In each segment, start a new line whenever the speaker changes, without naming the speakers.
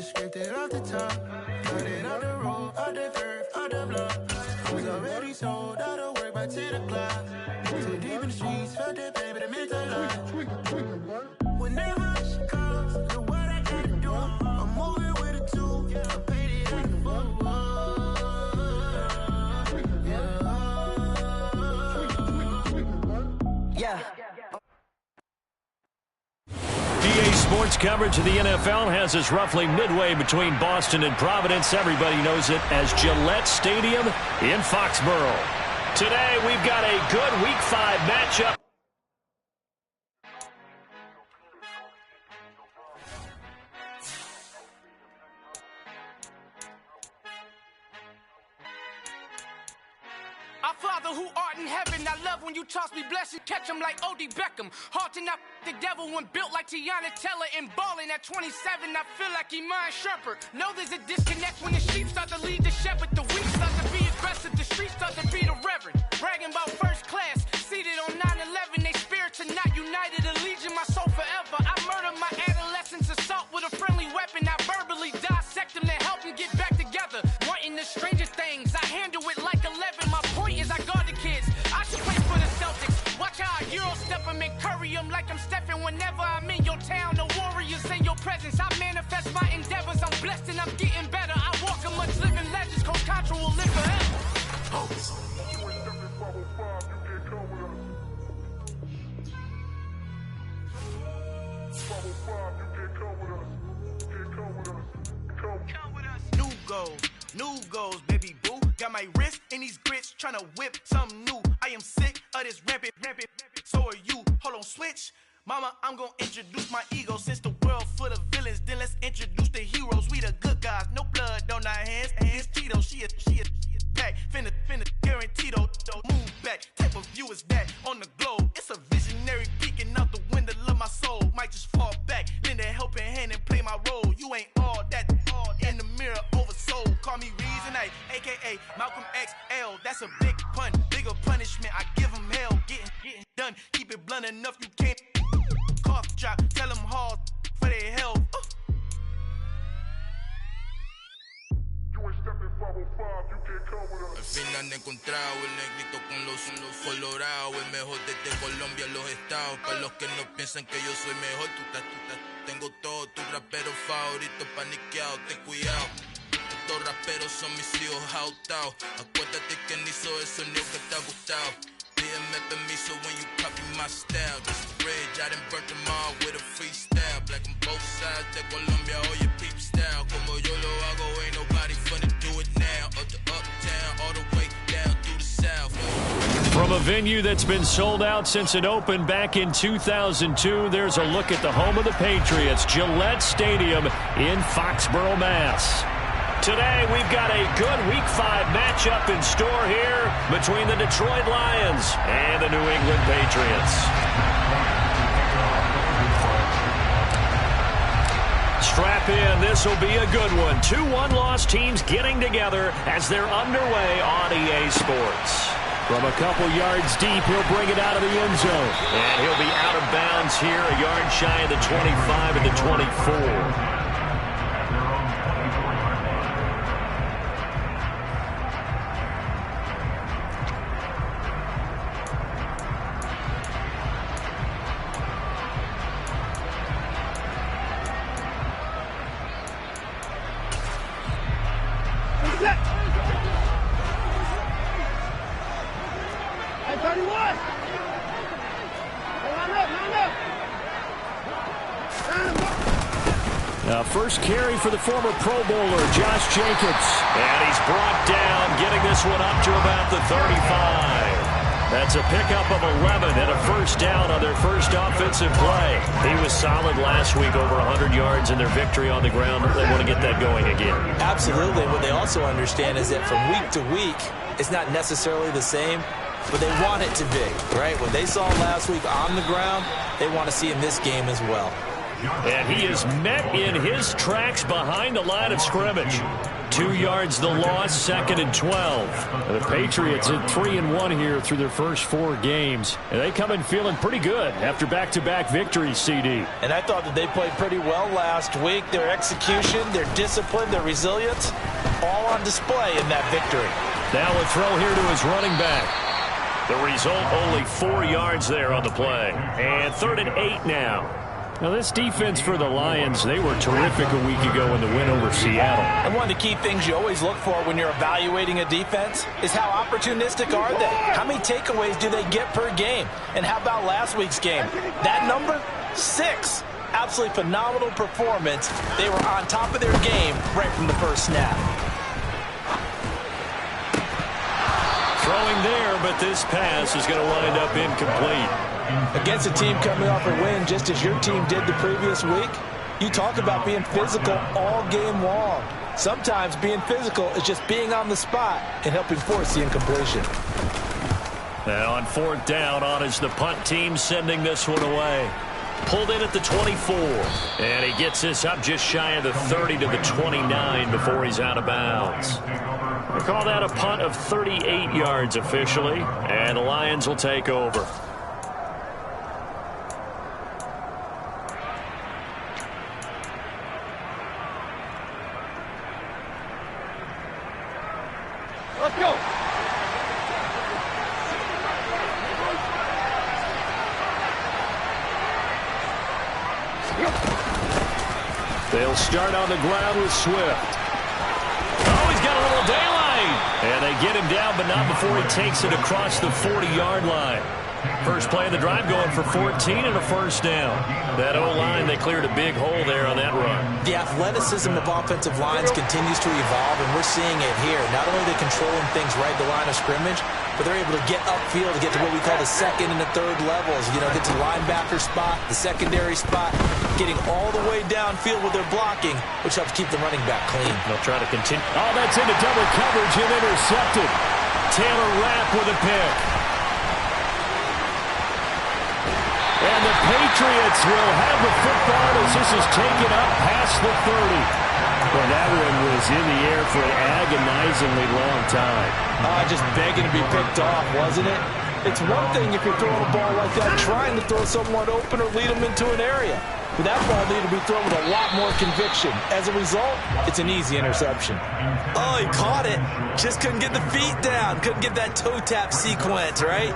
scraped it off the top. Got it out the road, out the curve, out the block. I was already sold out of work by 10 o'clock. Too deep in the streets, felt that pain, but it meant a lot. Whenever she calls, know what I gotta do. I'm moving with a two. I paid it out the book. Yeah.
EA Sports coverage of the NFL has us roughly midway between Boston and Providence. Everybody knows it as Gillette Stadium in Foxborough. Today, we've got a good Week 5 matchup.
Our Father who art in heaven, I love when you toss me blessings, catch him like O.D. Beckham. Hard to not the devil when built like Tiana Teller and balling at 27. I feel like Iman Shumpert. Know there's a disconnect when the sheep start to lead the shepherd. The weak start to be aggressive, the streets start to be the reverend. Bragging about first class, seated on 9/11. They spirits are not united, a legion, my soul forever. I murder my adolescence, assault with a friendly weapon. I verbally dissect them to help them get back together. Wanting the strangest things, I handle it like 11. My point is I guard the kids. I should play for the Celtics. Watch how I Euro step them and curry them like I'm Stephen. Whenever I'm in your town, the warriors in your presence. I manifest my endeavors. I'm blessed and I'm getting better. I walk amongst living legends. Coach Contra will live forever. New goals, baby boo. Got my wrist in these grits, tryna whip something new. I am sick of this rampant. So are you. Hold on, switch. Mama, I'm gonna introduce my ego. Since the world full of villains, then let's introduce the heroes. We the good guys, no blood on our hands. Hands Tito, she is back. Finna, guaranteed, move back. Type of view is that on the globe. It's a visionary peeking out the window of my soul. Might just fall back, lend a helping hand and play my role. You ain't all that in the mirror oversold. Call me Reason A, aka Malcolm XL. That's a big pun, bigger punishment. I give him hell, getting done. Keep it blunt enough, you can't cough drop. Tell them hard for their health.
Al fin han encontrado el negrito con los colorados, el mejor desde Colombia, los estados. Para los que no piensan que yo soy mejor, tengo todo, tu rapero favorito paniqueado, ten cuidado. Estos raperos son mis hijos jautados. Acuérdate que ni hizo el sonido que te ha gustado. Pídeme permiso when you copy my style. This bridge, I done burnt them all with a freestyle. Black on both sides de Colombia, oye peep style. Como yo lo hago, ain't nobody finna do it now. Up to uptown, all the way down through the south.
From a venue that's been sold out since it opened back in 2002, there's a look at the home of the Patriots, Gillette Stadium in Foxborough, Mass. Today, we've got a good Week 5 matchup in store here between the Detroit Lions and the New England Patriots. Strap in, this will be a good one. Two one-loss teams getting together as they're underway on EA Sports. From a couple yards deep, he'll bring it out of the end zone. And he'll be out of bounds here, a yard shy of the 25 and the 24. First carry for the former Pro Bowler, Josh Jacobs. And he's brought down, getting this one up to about the 35. That's a pickup of 11 and a first down on their first offensive play. He was solid last week, over 100 yards in their victory on the ground. They want to get that going again.
Absolutely. What they also understand is that from week to week, it's not necessarily the same, but they want it to be, right? What they saw last week on the ground, they want to see in this game as well.
And he is met in his tracks behind the line of scrimmage. 2 yards the loss, 2nd and 12. The Patriots at 3-1 here through their first 4 games. And they come in feeling pretty good after back-to-back victories, CD.
And I thought that they played pretty well last week. Their execution, their discipline, their resilience, all on display in that victory.
Now a throw here to his running back. The result, only 4 yards there on the play. And 3rd and 8 now. Now, this defense for the Lions, they were terrific a week ago in the win over Seattle.
And one of the key things you always look for when you're evaluating a defense is how opportunistic are they? How many takeaways do they get per game? And how about last week's game? That number? 6. Absolutely phenomenal performance. They were on top of their game right from the first snap.
Throwing there, but this pass is going to wind up incomplete.
Against a team coming off a win just as your team did the previous week, you talk about being physical all game long. Sometimes being physical is just being on the spot and helping force the incompletion.
And on 4th down, on is the punt team sending this one away. Pulled in at the 24. And he gets this up just shy of the 30 to the 29 before he's out of bounds. They call that a punt of 38 yards officially. And the Lions will take over.
Let's go.
They'll start on the ground with Swift. Oh, he's got a little daylight. And they get him down, but not before he takes it across the 40-yard line. First play of the drive going for 14 and a first down. That O-line, they cleared a big hole there on that run.
The athleticism of offensive lines continues to evolve, and we're seeing it here. Not only are they controlling things right at the line of scrimmage, but they're able to get upfield to get to what we call the 2nd and the 3rd levels. You know, get to the linebacker spot, the secondary spot, getting all the way downfield with their blocking, which helps keep the running back clean.
They'll try to continue. Oh, that's into double coverage and intercepted. Taylor Rapp with a pick. And the Patriots will have the football as this is taken up past the 30. Well, that one was in the air for an agonizingly long time.
Just begging to be picked off, wasn't it? It's one thing if you're throwing a ball like that, trying to throw someone open or lead them into an area. But that ball needed to be thrown with a lot more conviction. As a result, it's an easy interception. Oh, he caught it. Just couldn't get the feet down. Couldn't get that toe tap sequence, right?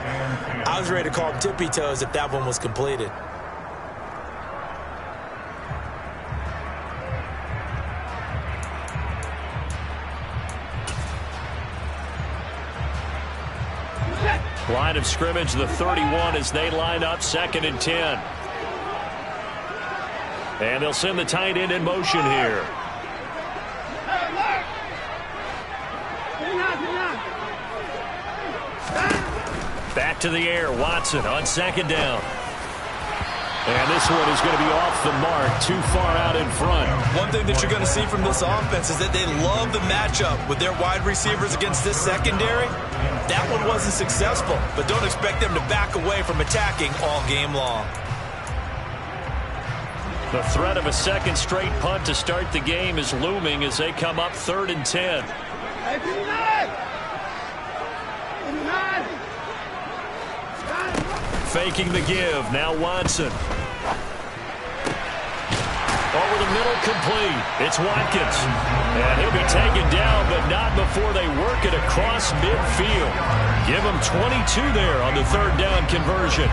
I was ready to call him tippy toes if that one was completed.
Line of scrimmage, the 31 as they line up 2nd and 10. And they'll send the tight end in motion here. Back to the air, Watson on 2nd down. And this one is going to be off the mark, too far out in front.
One thing that you're going to see from this offense is that they love the matchup with their wide receivers against this secondary. That one wasn't successful, but don't expect them to back away from attacking all game long.
The threat of a 2nd straight punt to start the game is looming as they come up 3rd and 10. Faking the give. Now Watson. Over the middle, complete. It's Watkins. And he'll be taken down, but not before they work it across midfield. Give him 22 there on the 3rd down conversion.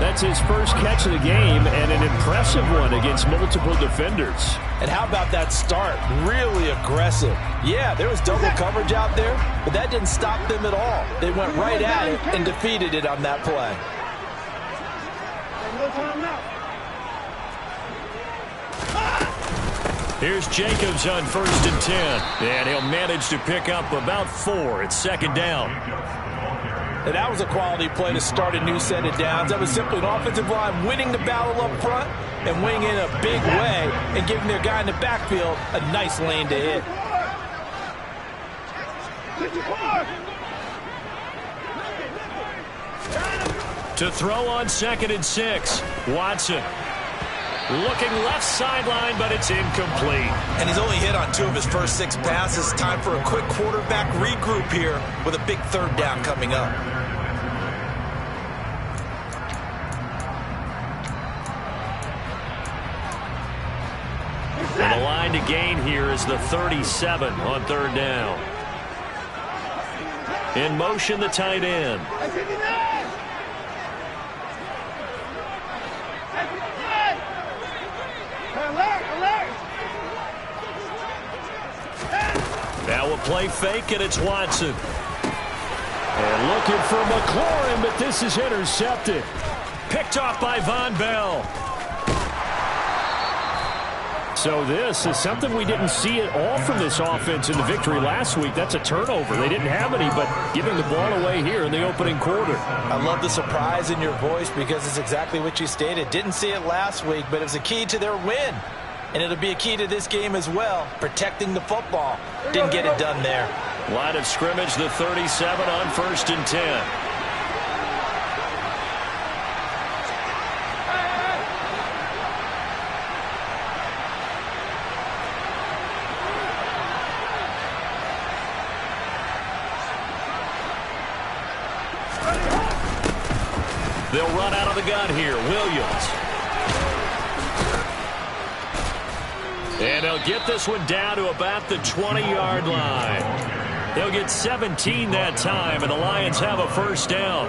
That's his first catch of the game, and an impressive one against multiple defenders.
And how about that start? Really aggressive. Yeah, there was double coverage out there, but that didn't stop them at all. They went right at it and defeated it on that play.
Here's Jacobs on 1st and 10. And he'll manage to pick up about 4. It's 2nd down.
And that was a quality play to start a new set of downs. That was simply an offensive line winning the battle up front and winning in a big way and giving their guy in the backfield a nice lane to hit.
To throw on 2nd and 6. Watson. Looking left sideline, but it's incomplete.
And he's only hit on 2 of his first 6 passes. Time for a quick quarterback regroup here with a big 3rd down coming up.
And the line to gain here is the 37 on 3rd down. In motion, the tight end. Now a play fake, and it's Watson. And looking for McLaurin, but this is intercepted. Picked off by Von Bell. So this is something we didn't see at all from this offense in the victory last week. That's a turnover. They didn't have any, but giving the ball away here in the opening quarter.
I love the surprise in your voice because it's exactly what you stated. Didn't see it last week, but it was a key to their win. And it'll be a key to this game as well, protecting the football. Didn't get it done there.
Line of scrimmage, the 37 on 1st and 10. They'll run out of the gun here. Williams. And they'll get this one down to about the 20-yard line. They'll get 17 that time, and the Lions have a 1st down.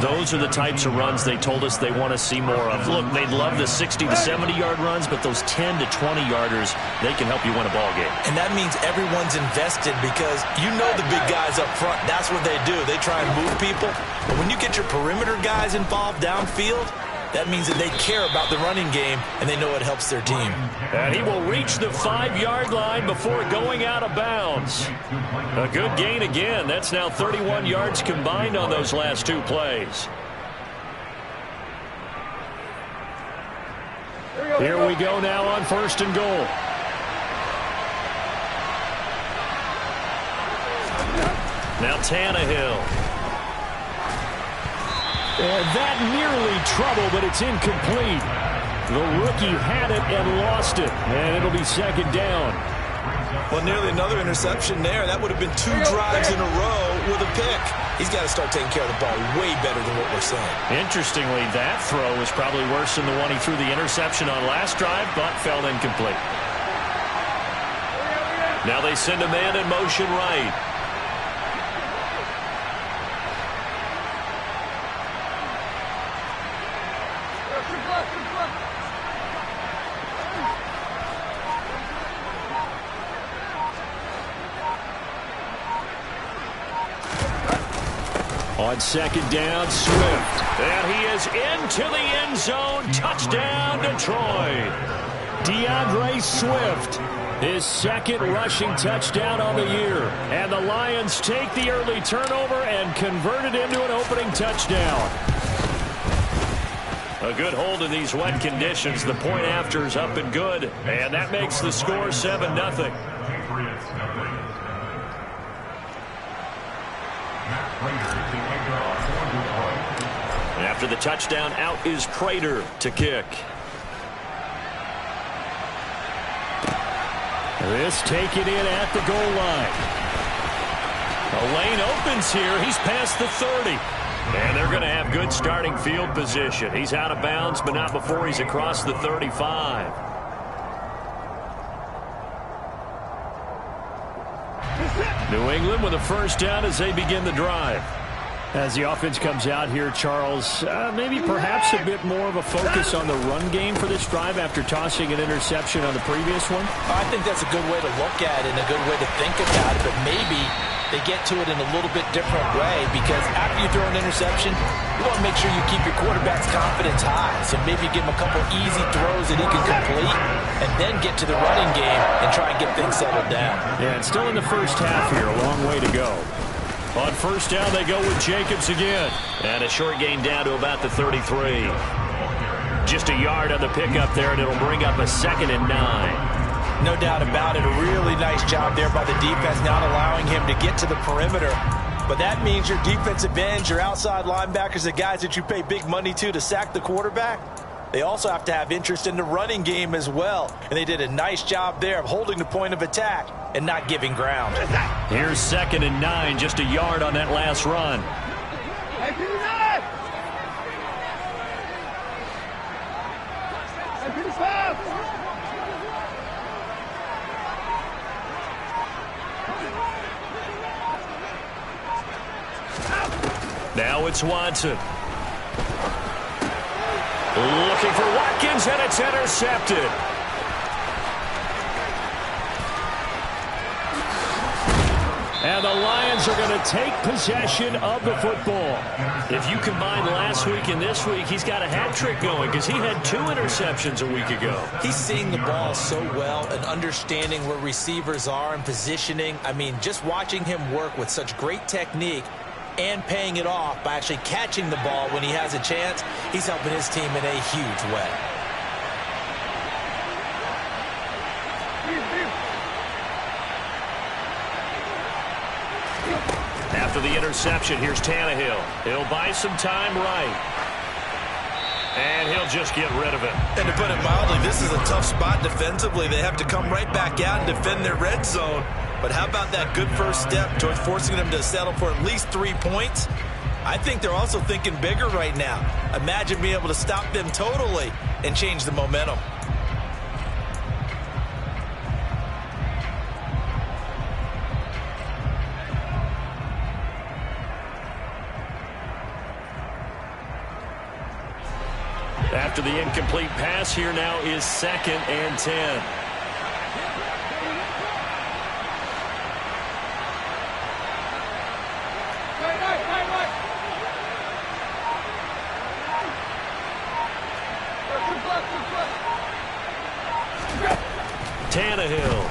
Those are the types of runs they told us they want to see more of. Look, they'd love the 60 to 70-yard runs, but those 10 to 20-yarders, they can help you win a ball game.
And that means everyone's invested because you know the big guys up front. That's what they do. They try and move people. But when you get your perimeter guys involved downfield, that means that they care about the running game, and they know it helps their team.
And he will reach the 5-yard line before going out of bounds. A good gain again. That's now 31 yards combined on those last 2 plays. Here we go now on 1st and goal. Now Tannehill. And that nearly trouble, but it's incomplete. The rookie had it and lost it, and it'll be 2nd down.
Well, nearly another interception there. That would have been 2 drives in a row with a pick. He's got to start taking care of the ball way better than what we're saying.
Interestingly, that throw was probably worse than the one he threw the interception on last drive, but fell incomplete. Now they send a man in motion right. On 2nd down, Swift. And he is into the end zone. Touchdown, Detroit. DeAndre Swift, his 2nd rushing touchdown on the year. And the Lions take the early turnover and convert it into an opening touchdown. A good hold in these wet conditions. The point after is up and good. And that makes the score 7-0. After the touchdown, out is Prater to kick. This taken in at the goal line. A lane opens here. He's past the 30. And they're going to have good starting field position. He's out of bounds, but not before he's across the 35. New England with a 1st down as they begin the drive. As the offense comes out here, Charles, maybe perhaps a bit more of a focus on the run game for this drive after tossing an interception on the previous one?
I think that's a good way to look at it and a good way to think about it, but maybe they get to it in a little bit different way because after you throw an interception, you want to make sure you keep your quarterback's confidence high. So maybe give him a couple easy throws that he can complete and then get to the running game and try and get things settled down.
Yeah, it's still in the first half here. A long way to go. On 1st down, they go with Jacobs again. And a short gain down to about the 33. Just a yard on the pickup there, and it'll bring up a 2nd and 9.
No doubt about it. A really nice job there by the defense, not allowing him to get to the perimeter. But that means your defensive ends, your outside linebackers, the guys that you pay big money to sack the quarterback, They also have to have interest in the running game as well. And they did a nice job there of holding the point of attack and not giving ground.
Here's 2nd and 9, just a yard on that last run. Now it's Watson. Looking for Watkins, and it's intercepted. And the Lions are going to take possession of the football. If you combine last week and this week, he's got a hat trick going because he had 2 interceptions a week ago.
He's seeing the ball so well and understanding where receivers are and positioning. I mean, just watching him work with such great technique and paying it off by actually catching the ball when he has a chance, he's helping his team in a huge way.
After the interception, here's Tannehill. He'll buy some time right. And he'll just get rid of it.
And to put it mildly, this is a tough spot defensively. They have to come right back out and defend their red zone. But how about that good first step towards forcing them to settle for at least 3 points? I think they're also thinking bigger right now. Imagine being able to stop them totally and change the momentum.
After the incomplete pass, here now is 2nd and 10. Tannehill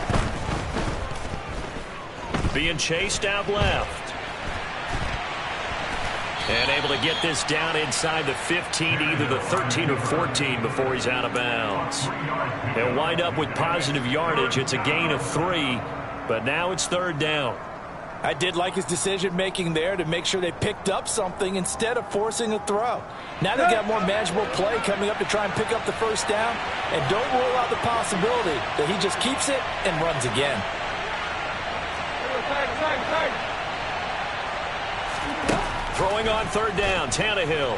being chased out left. And able to get this down inside the 15, either the 13 or 14 before he's out of bounds. They'll wind up with positive yardage. It's a gain of 3, but now it's 3rd down.
I did like his decision-making there to make sure they picked up something instead of forcing a throw. Now they've got more manageable play coming up to try and pick up the first down, and don't rule out the possibility that he just keeps it and runs again.
Throwing on 3rd down, Tannehill.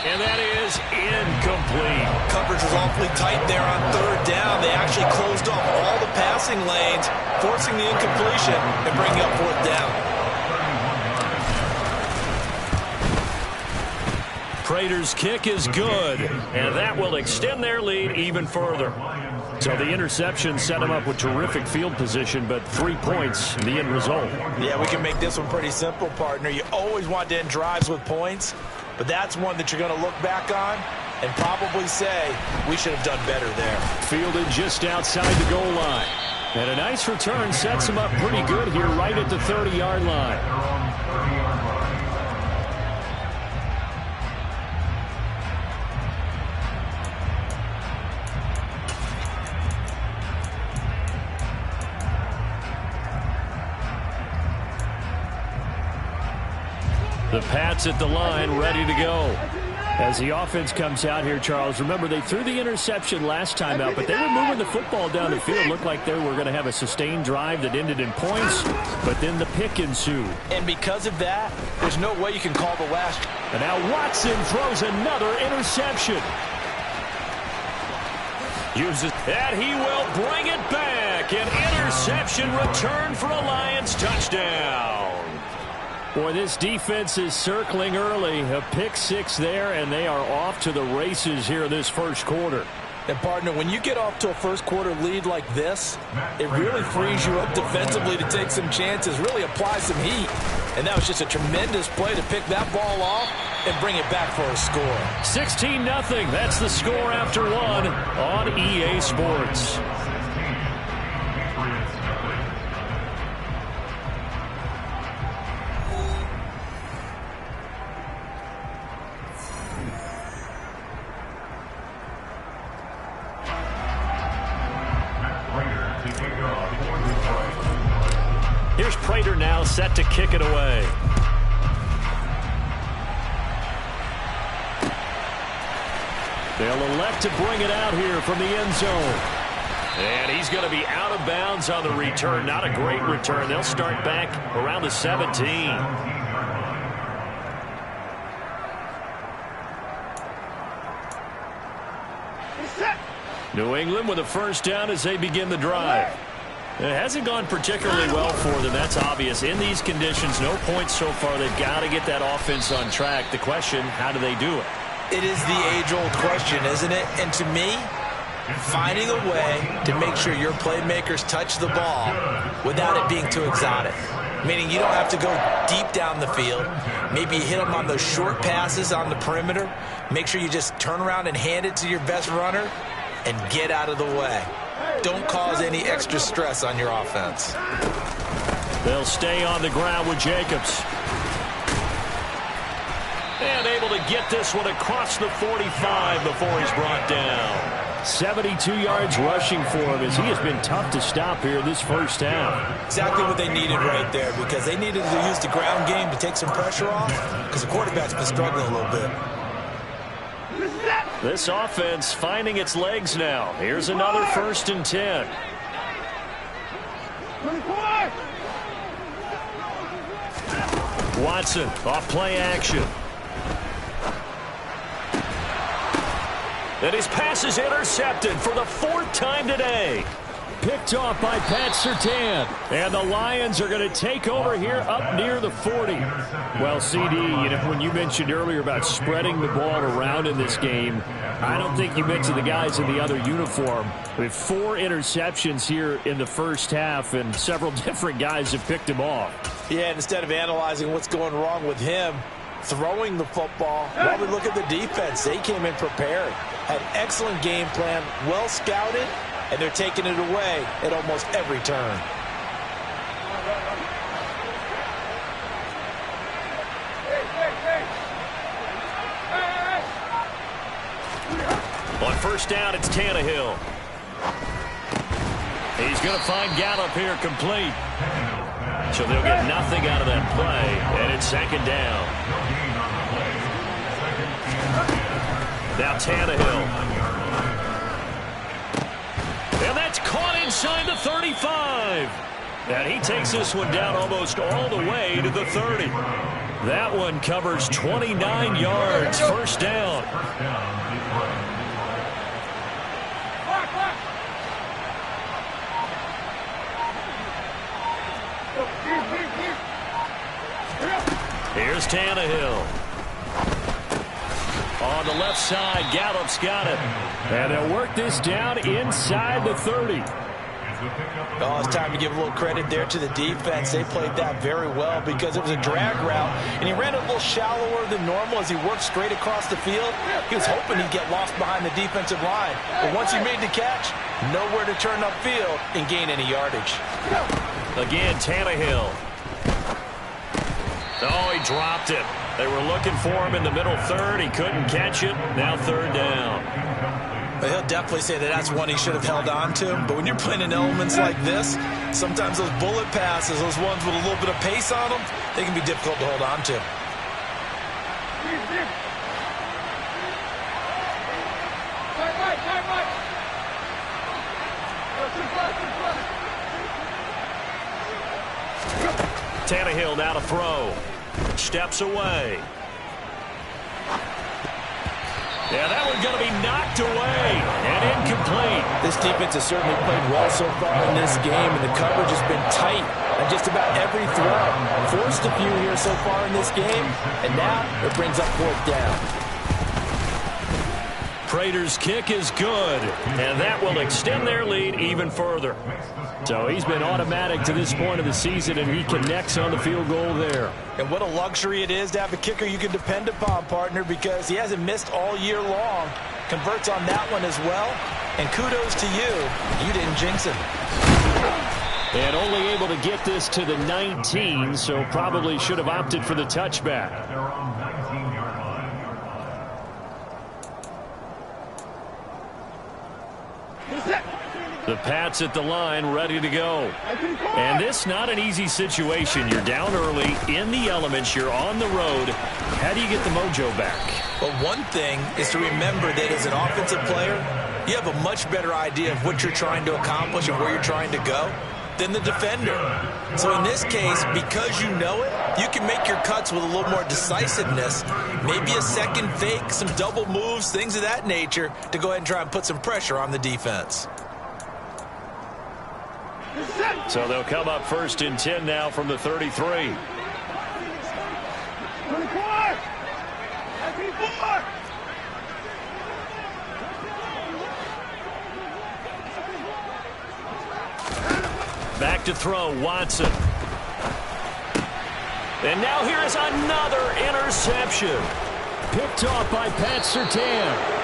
And that is incomplete.
Coverage was awfully tight there on 3rd down. They actually closed off all the passing lanes, forcing the incompletion and bringing up 4th down.
Prater's kick is good, and that will extend their lead even further. So the interception set him up with terrific field position, but 3 points, the end result.
Yeah, we can make this one pretty simple, partner. You always want to end drives with points, but that's one that you're going to look back on and probably say, we should have done better there.
Fielded just outside the goal line. And a nice return sets him up pretty good here right at the 30-yard line. The Pats at the line, ready to go. As the offense comes out here, Charles, remember they threw the interception last time out, but they were moving the football down the field. Looked like they were going to have a sustained drive that ended in points, but then the pick ensued.
And because of that, there's no way you can call the last.
And now Watson throws another interception. Uses that, he will bring it back. An interception return for a Lions touchdown. Boy, this defense is circling early. A pick 6 there, and they are off to the races here this first quarter.
And, partner, when you get off to a first-quarter lead like this, it really frees you up defensively to take some chances, really apply some heat. And that was just a tremendous play to pick that ball off and bring it back for a score.
16-0. That's the score after 1 on EA Sports. Here's Prater now set to kick it away. They'll elect to bring it out here from the end zone. And he's going to be out of bounds on the return. Not a great return. They'll start back around the 17. New England with a first down as they begin the drive. It hasn't gone particularly well for them. That's obvious. In these conditions, no points so far. They've got to get that offense on track. The question, how do they do it?
It is the age-old question, isn't it? And to me, finding a way to make sure your playmakers touch the ball without it being too exotic. Meaning you don't have to go deep down the field. Maybe you hit them on those short passes on the perimeter. Make sure you just turn around and hand it to your best runner and get out of the way. Don't cause any extra stress on your offense.
They'll stay on the ground with Jacobs. And able to get this one across the 45 before he's brought down. 72 yards rushing for him as he has been tough to stop here this first half.
Exactly what they needed right there, because they needed to use the ground game to take some pressure off, because the quarterback's been struggling a little bit.
This offense finding its legs now. Here's another 1st and 10. Watson off play action. And his pass is intercepted for the 4th time today. Picked off by Pat Surtain. And the Lions are going to take over here up near the 40. Well, CD, you know, when you mentioned earlier about spreading the ball around in this game, I don't think you mentioned the guys in the other uniform. We have 4 interceptions here in the first half, and several different guys have picked him off.
Yeah, instead of analyzing what's going wrong with him throwing the football, well, we look at the defense. They came in prepared, had excellent game plan, well scouted, and they're taking it away at almost every turn.
On first down, it's Tannehill. He's going to find Gallup here complete. So they'll get nothing out of that play, and it's 2nd down. Now Tannehill. And that's caught inside the 35. And he takes this one down almost all the way to the 30. That one covers 29 yards. First down. Here's Tannehill. On the left side, Gallup's got it. And they'll work this down inside the 30.
Oh, it's time to give a little credit there to the defense. They played that very well because it was a drag route, and he ran a little shallower than normal as he worked straight across the field. He was hoping he'd get lost behind the defensive line. But once he made the catch, nowhere to turn upfield and gain any yardage.
Again, Tannehill. Oh, he dropped it. They were looking for him in the middle third. He couldn't catch it. Now 3rd down.
But he'll definitely say that that's one he should have held on to. But when you're playing in elements like this, sometimes those bullet passes, those ones with a little bit of pace on them, they can be difficult to hold on to.
Tannehill now to throw. Steps away. Yeah, that one's going to be knocked away and incomplete.
This defense has certainly played well so far in this game, and the coverage has been tight on just about every throw. Forced a few here so far in this game, and now it brings up 4th down.
Prater's kick is good, and that will extend their lead even further. So he's been automatic to this point of the season, and he connects on the field goal there.
And what a luxury it is to have a kicker you can depend upon, partner, because he hasn't missed all year long. Converts on that one as well. And kudos to you. You didn't jinx him.
And only able to get this to the 19, so probably should have opted for the touchback. The Pats at the line, ready to go. And this not an easy situation. You're down early, in the elements, you're on the road. How do you get the mojo back?
Well, one thing is to remember that as an offensive player, you have a much better idea of what you're trying to accomplish and where you're trying to go than the defender. So in this case, because you know it, you can make your cuts with a little more decisiveness, maybe a second fake, some double moves, things of that nature, to go ahead and try and put some pressure on the defense.
So they'll come up 1st and 10 now from the 33. Back to throw, Watson. And now here is another interception. Picked off by Pat Surtain.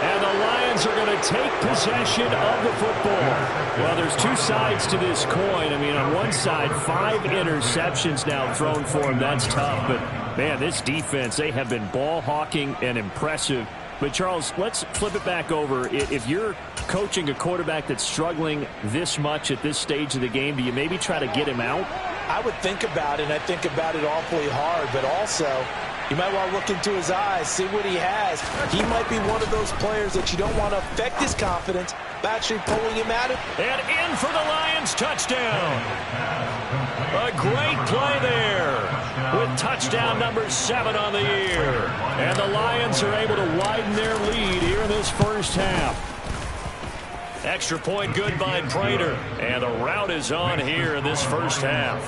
And the Lions are going to take possession of the football. Well, there's two sides to this coin. I mean, on one side, 5 interceptions now thrown for him. That's tough. But, man, this defense, they have been ball hawking and impressive. But, Charles, let's flip it back over. If you're coaching a quarterback that's struggling this much at this stage of the game, do you maybe try to get him out?
I would think about it, and I think about it awfully hard. But also, you might want to look into his eyes, see what he has. He might be one of those players that you don't want to affect his confidence by actually pulling him out.
And in for the Lions, touchdown. A great play there with touchdown number 7 on the year. And the Lions are able to widen their lead here in this first half. Extra point good by Prater. And the route is on here in this first half.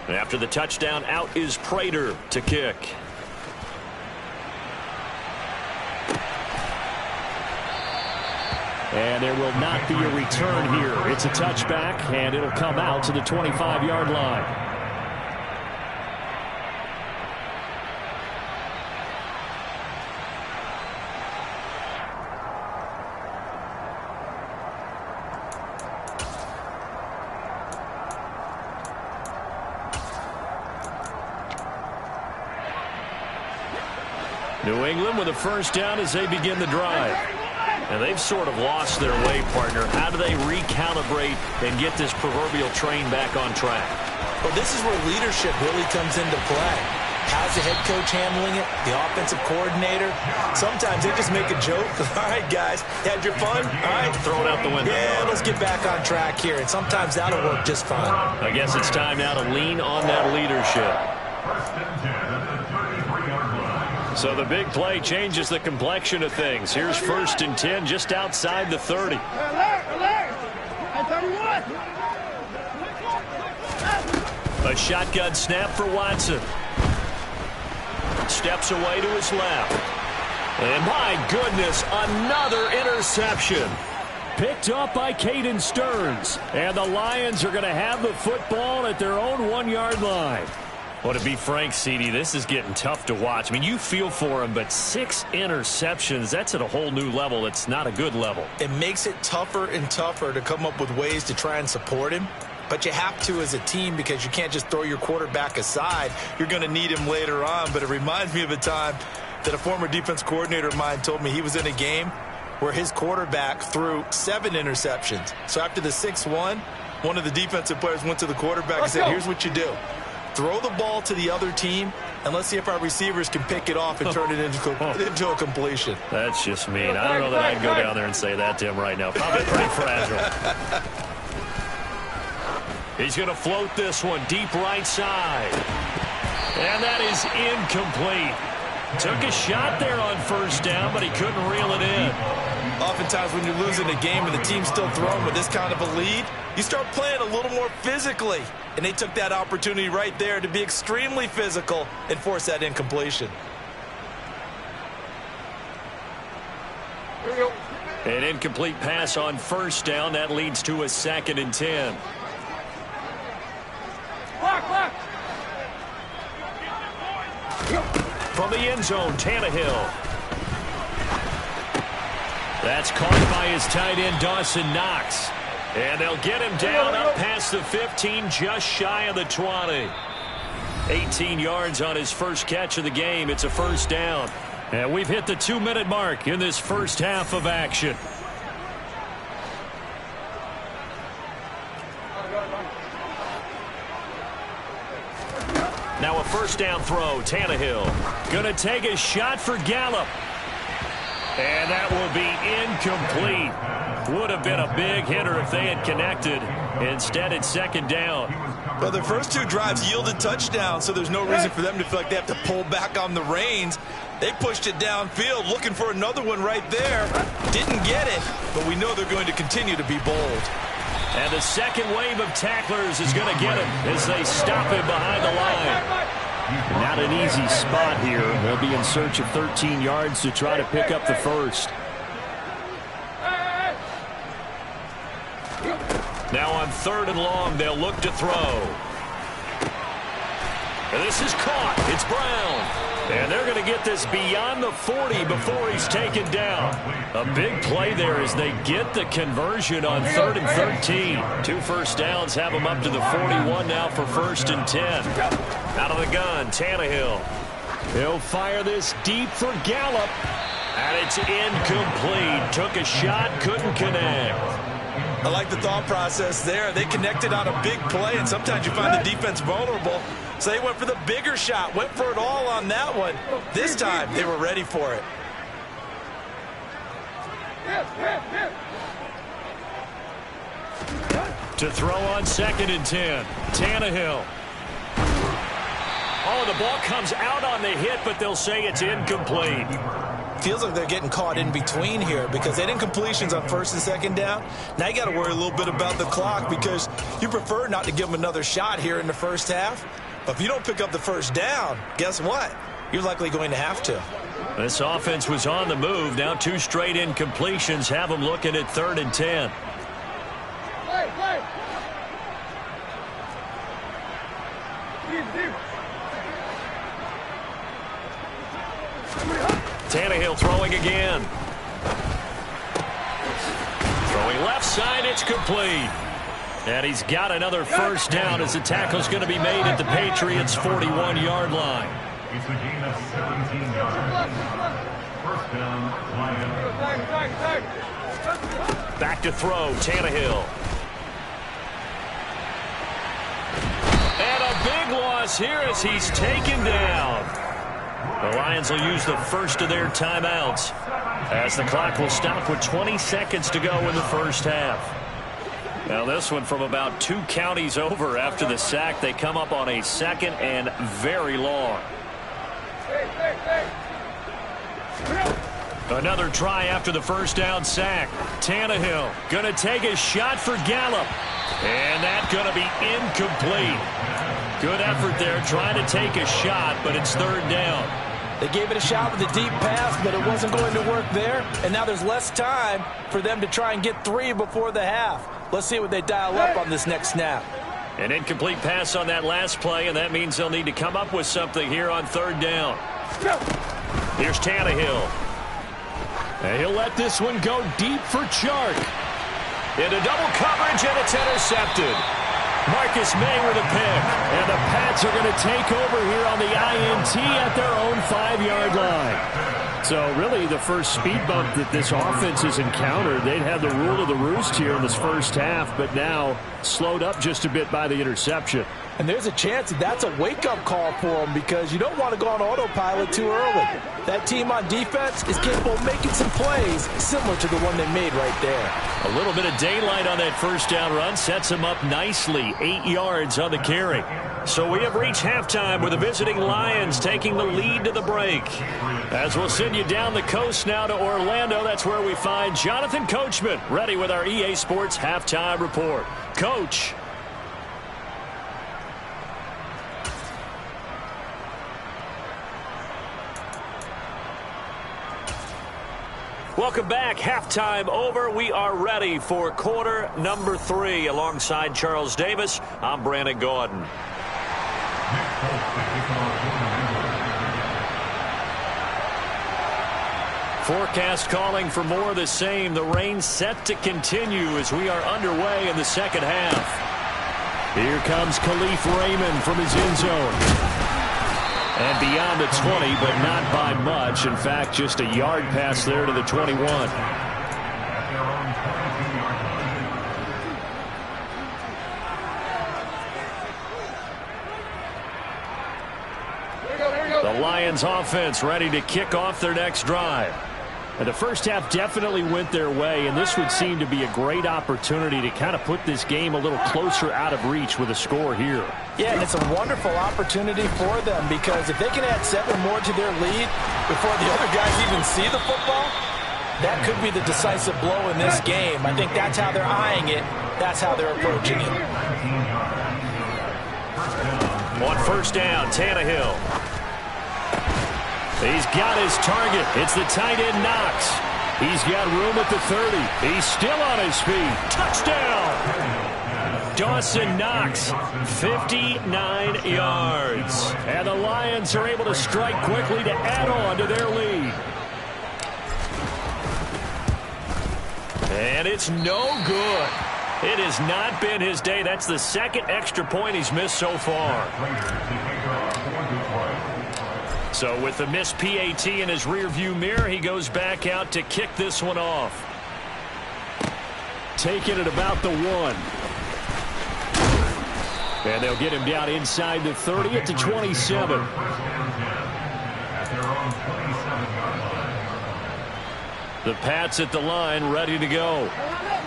After the touchdown, out is Prater to kick. And there will not be a return here. It's a touchback, and it'll come out to the 25-yard line. New England with a first down as they begin the drive. And they've sort of lost their way, partner. How do they recalibrate and get this proverbial train back on track?
Well, this is where leadership really comes into play. How's the head coach handling it? The offensive coordinator? Sometimes they just make a joke. All right, guys, had your fun? All right.
Throw it out the window.
Yeah, let's get back on track here. And sometimes that'll work just fine.
I guess it's time now to lean on that leadership. So the big play changes the complexion of things. Here's 1st and 10 just outside the 30. A shotgun snap for Watson. Steps away to his left. And my goodness, another interception. Picked up by Caden Stearns. And the Lions are going to have the football at their own 1-yard line. Well, to be frank, CD, this is getting tough to watch. I mean, you feel for him, but 6 interceptions, that's at a whole new level. It's not a good level.
It makes it tougher and tougher to come up with ways to try and support him. But you have to as a team because you can't just throw your quarterback aside. You're going to need him later on. But it reminds me of a time that a former defense coordinator of mine told me he was in a game where his quarterback threw 7 interceptions. So after the 6-1, one of the defensive players went to the quarterback and said, here's what you do. Throw the ball to the other team, and let's see if our receivers can pick it off and turn it into a completion.
That's just mean. I don't know that I'd go down there and say that to him right now. Probably pretty fragile. He's going to float this one deep right side. And that is incomplete. Took a shot there on 1st down, but he couldn't reel it in.
Oftentimes when you're losing a game and the team's still throwing with this kind of a lead, you start playing a little more physically. And they took that opportunity right there to be extremely physical and force that incompletion.
An incomplete pass on 1st down. That leads to a 2nd and 10. From the end zone, Tannehill. That's caught by his tight end, Dawson Knox. And they'll get him down up past the 15, just shy of the 20. 18 yards on his first catch of the game. It's a first down. And we've hit the 2-minute mark in this first half of action. Now a first down throw. Tannehill going to take a shot for Gallup. And that will be incomplete. Would have been a big hitter if they had connected. Instead, it's second down.
Well, their first two drives yielded touchdowns, so there's no reason for them to feel like they have to pull back on the reins. They pushed it downfield, looking for another one right there. Didn't get it, but we know they're going to continue to be bold.
And the second wave of tacklers is going to get him as they stop him behind the line. Not an easy spot here. They'll be in search of 13 yards to try to pick up the first. Now on 3rd and long, they'll look to throw. And this is caught. It's Brown. And they're going to get this beyond the 40 before he's taken down. A big play there as they get the conversion on 3rd and 13. 2 first downs have them up to the 41 now for 1st and 10. Out of the gun, Tannehill. He'll fire this deep for Gallup. And it's incomplete. Took a shot, couldn't connect.
I like the thought process there. They connected on a big play, and sometimes you find the defense vulnerable. So they went for the bigger shot, went for it all on that one. This time, they were ready for it.
To throw on 2nd and 10. Tannehill. Oh, the ball comes out on the hit, but they'll say it's incomplete.
Feels like they're getting caught in between here because they didn't completions on 1st and 2nd down. Now you got to worry a little bit about the clock because you prefer not to give them another shot here in the first half. But if you don't pick up the first down, guess what? You're likely going to have to.
This offense was on the move. Now 2 straight incompletions have them looking at 3rd and 10. Tannehill throwing again. Throwing left side, it's complete. And he's got another first down as the tackle's going to be made at the Patriots' 41-yard line.
It's a gain of 17 yards. First down, Lions.
Back to throw, Tannehill. And a big loss here as he's taken down. The Lions will use the first of their timeouts as the clock will stop with 20 seconds to go in the first half. Now this one from about 2 counties over after the sack. They come up on a 2nd and very long. Another try after the first down sack. Tannehill going to take a shot for Gallup. And that's going to be incomplete. Good effort there trying to take a shot, but it's 3rd down.
They gave it a shot with a deep pass, but it wasn't going to work there. And now there's less time for them to try and get 3 before the half. Let's see what they dial up on this next snap.
An incomplete pass on that last play, and that means they'll need to come up with something here on 3rd down. Here's Tannehill. And he'll let this one go deep for Chark. Into double coverage, and it's intercepted. Marcus May with a pick. And the Pats are going to take over here on the INT at their own 5-yard line. So really the first speed bump that this offense has encountered. They'd had the rule of the roost here in this first half, but now slowed up just a bit by the interception.
And there's a chance that that's a wake-up call for them because you don't want to go on autopilot too early. That team on defense is capable of making some plays similar to the one they made right there.
A little bit of daylight on that first down run sets them up nicely. 8 yards on the carry. So we have reached halftime with the visiting Lions taking the lead to the break. As we'll send you down the coast now to Orlando, that's where we find Jonathan Coachman ready with our EA Sports Halftime Report. Coach. Welcome back. Halftime over. We are ready for quarter number 3. Alongside Charles Davis, I'm Brandon Gordon. Forecast calling for more of the same. The rain set to continue as we are underway in the second half. Here comes Khalif Raymond from his end zone. And beyond the 20, but not by much. In fact, just a yard pass there to the 21. The Lions offense ready to kick off their next drive. And the first half definitely went their way, and this would seem to be a great opportunity to kind of put this game a little closer out of reach with a score here.
Yeah, and it's a wonderful opportunity for them, because if they can add 7 more to their lead before the other guys even see the football, that could be the decisive blow in this game. I think that's how they're eyeing it. That's how they're approaching it.
On first down, Tannehill. He's got his target. It's the tight end, Knox. He's got room at the 30. He's still on his feet. Touchdown! Dawson Knox, 59 yards. And the Lions are able to strike quickly to add on to their lead. And it's no good. It has not been his day. That's the second extra point he's missed so far. So with the missed PAT in his rearview mirror, he goes back out to kick this one off. Taking it about the 1. And they'll get him down inside the 30 at the 27. The Pats at the line, ready to go.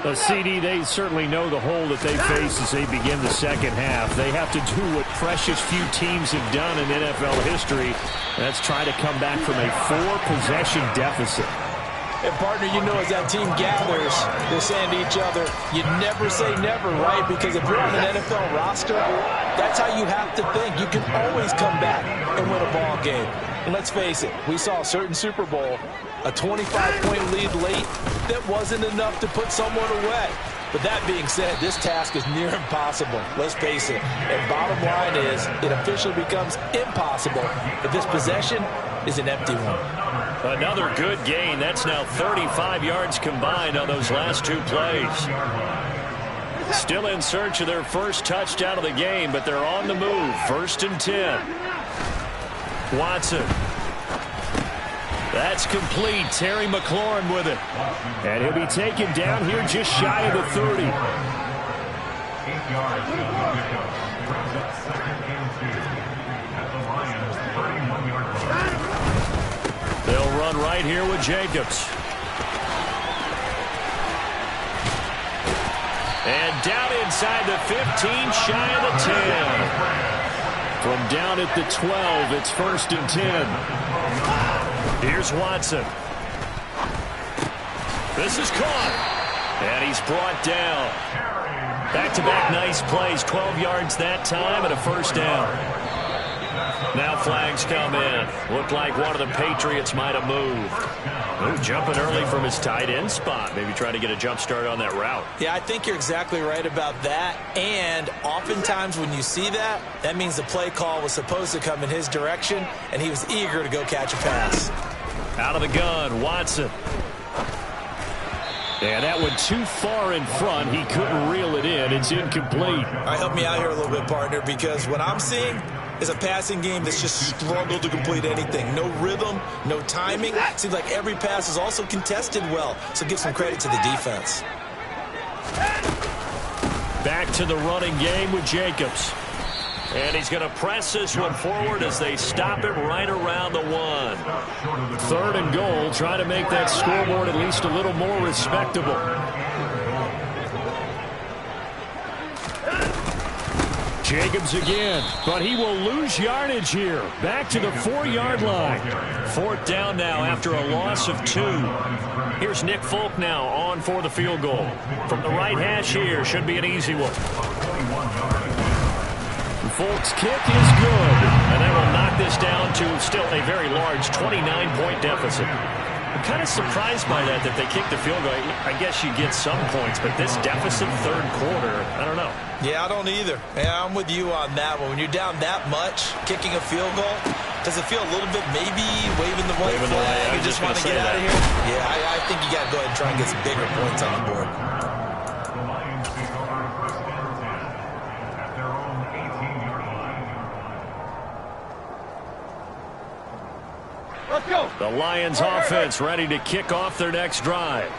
The CD, they certainly know the hole that they face as they begin the second half. They have to do what precious few teams have done in NFL history. That's try to come back from a 4-possession deficit.
And, partner, you know, as that team gathers, they're saying to each other, you never say never, right? Because if you're on an NFL roster, that's how you have to think. You can always come back and win a ball game. And let's face it, we saw a certain Super Bowl, a 25-point lead late that wasn't enough to put someone away. But that being said, this task is near impossible. Let's face it. And bottom line is, it officially becomes impossible if this possession is an empty one.
Another good gain. That's now 35 yards combined on those last 2 plays. Still in search of their first touchdown of the game, but they're on the move. 1st and 10. Watson. That's complete. Terry McLaurin with it. And he'll be taken down here just shy of the 30.
8 yards. Brings up 2nd and 2 at the Lions' 31-yard line.
They'll run right here with Jacobs. And down inside the 15, shy of the 10. From down at the 12, it's 1st and 10. Here's Watson. This is caught. And he's brought down. Back-to-back nice plays. 12 yards that time and a 1st down. Now flags come in. Looked like one of the Patriots might have moved. Ooh, jumping early from his tight end spot. Maybe trying to get a jump start on that route.
Yeah, I think you're exactly right about that. And oftentimes when you see that, that means the play call was supposed to come in his direction, and he was eager to go catch a pass.
Out of the gun, Watson. And that went too far in front. He couldn't reel it in. It's incomplete.
All right, help me out here a little bit, partner, because what I'm seeing is a passing game that's just struggled to complete anything. No rhythm, no timing. It seems like every pass is also contested well, so give some credit to the defense.
Back to the running game with Jacobs. And he's going to press this one forward as they stop it right around the 1. 3rd and goal, trying to make that scoreboard at least a little more respectable. Jacobs again, but he will lose yardage here. Back to the 4-yard line. 4th down now after a loss of 2. Here's Nick Folk now on for the field goal. From the right hash here, should be an easy one. Folk's kick is good, and they will knock this down to still a very large 29-point deficit. I'm kind of surprised by that they kicked the field goal. I guess you get some points, but this deficit 3rd quarter, I don't know.
Yeah, I don't either. Yeah, I'm with you on that one. When you're down that much, kicking a field goal, Does it feel a little bit maybe waving the white flag and just want to get out of here? Yeah, I think you got to go ahead and try and get some bigger points on the board.
The Lions take over first and 10 at their own 18-yard line.
Let's go. The Lions offense ready to kick off their next drive.